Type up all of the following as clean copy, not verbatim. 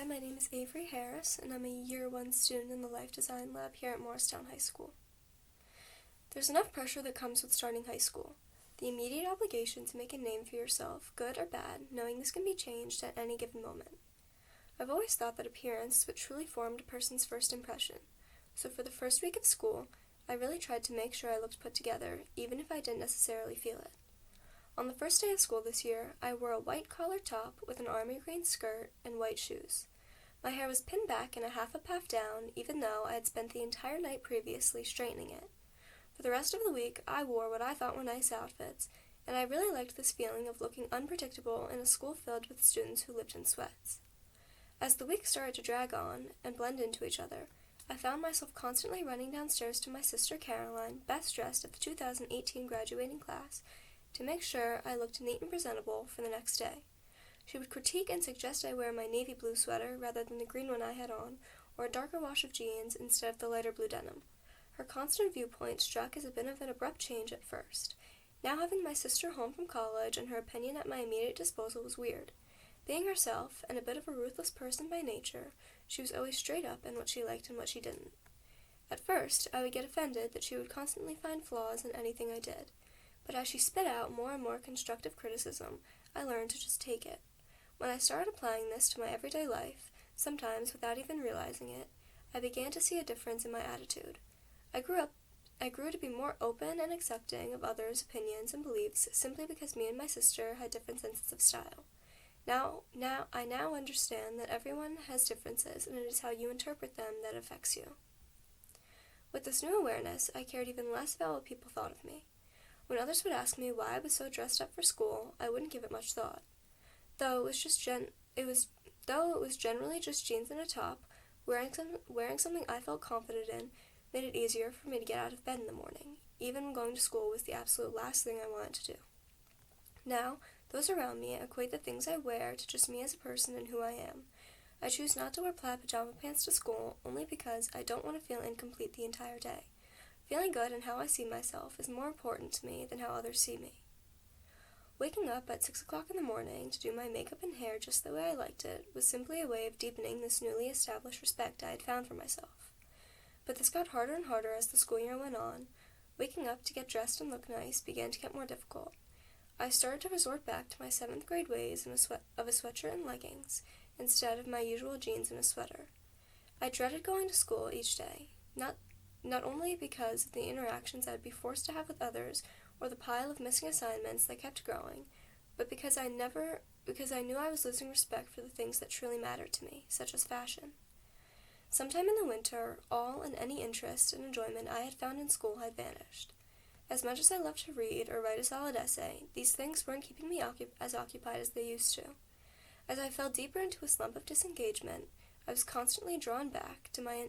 my name is Avery Harris, and I'm a Year 1 student in the Life Design Lab here at Morristown High School. There's enough pressure that comes with starting high school. The immediate obligation to make a name for yourself, good or bad, knowing this can be changed at any given moment. I've always thought that appearance is what truly formed a person's first impression, so for the first week of school, I really tried to make sure I looked put together, even if I didn't necessarily feel it. On the first day of school this year, I wore a white collared top with an army green skirt and white shoes. My hair was pinned back and a half up, half down, even though I had spent the entire night previously straightening it. For the rest of the week, I wore what I thought were nice outfits, and I really liked this feeling of looking unpredictable in a school filled with students who lived in sweats. As the week started to drag on and blend into each other, I found myself constantly running downstairs to my sister Caroline, best dressed of the 2018 graduating class, to make sure I looked neat and presentable for the next day. She would critique and suggest I wear my navy blue sweater rather than the green one I had on, or a darker wash of jeans instead of the lighter blue denim. Her constant viewpoint struck as a bit of an abrupt change at first. Now having my sister home from college and her opinion at my immediate disposal was weird. Being herself, and a bit of a ruthless person by nature, she was always straight up in what she liked and what she didn't. At first, I would get offended that she would constantly find flaws in anything I did. But as she spit out more and more constructive criticism, I learned to just take it. When I started applying this to my everyday life, sometimes without even realizing it, I began to see a difference in my attitude. I grew to be more open and accepting of others' opinions and beliefs simply because me and my sister had different senses of style. I now understand that everyone has differences, and it is how you interpret them that affects you. With this new awareness, I cared even less about what people thought of me. When others would ask me why I was so dressed up for school, I wouldn't give it much thought. Though it was generally just jeans and a top, wearing something I felt confident in made it easier for me to get out of bed in the morning, even when going to school was the absolute last thing I wanted to do. Now, those around me equate the things I wear to just me as a person and who I am. I choose not to wear plaid pajama pants to school only because I don't want to feel incomplete the entire day. Feeling good in how I see myself is more important to me than how others see me. Waking up at 6 o'clock in the morning to do my makeup and hair just the way I liked it was simply a way of deepening this newly established respect I had found for myself. But this got harder and harder as the school year went on. Waking up to get dressed and look nice began to get more difficult. I started to resort back to my 7th grade ways of a sweatshirt and leggings, instead of my usual jeans and a sweater. I dreaded going to school each day, not only because of the interactions I would be forced to have with others or the pile of missing assignments that kept growing, but because I knew I was losing respect for the things that truly mattered to me, such as fashion. Sometime in the winter, all and any interest and enjoyment I had found in school had vanished. As much as I loved to read or write a solid essay, these things weren't keeping me as occupied as they used to. As I fell deeper into a slump of disengagement, I was constantly drawn back to my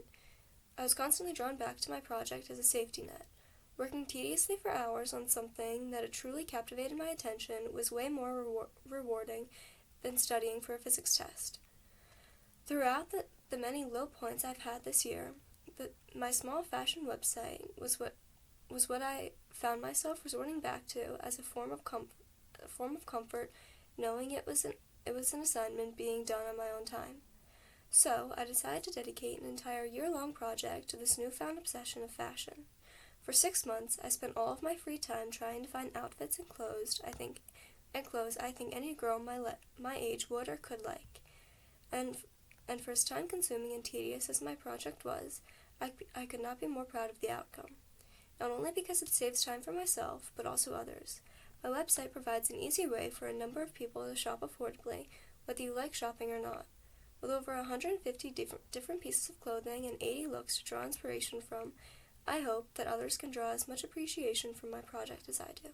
project as a safety net. Working tediously for hours on something that had truly captivated my attention was way more rewarding than studying for a physics test. Throughout the many low points I've had this year, my small fashion website was what I found myself resorting back to as a form of comfort, knowing it was an assignment being done on my own time. So, I decided to dedicate an entire year-long project to this newfound obsession of fashion. For 6 months, I spent all of my free time trying to find outfits and clothes I think any girl my age would or could like. And for as time-consuming and tedious as my project was, I could not be more proud of the outcome. Not only because it saves time for myself, but also others. My website provides an easy way for a number of people to shop affordably, whether you like shopping or not. With over 150 different pieces of clothing and 80 looks to draw inspiration from, I hope that others can draw as much appreciation from my project as I do.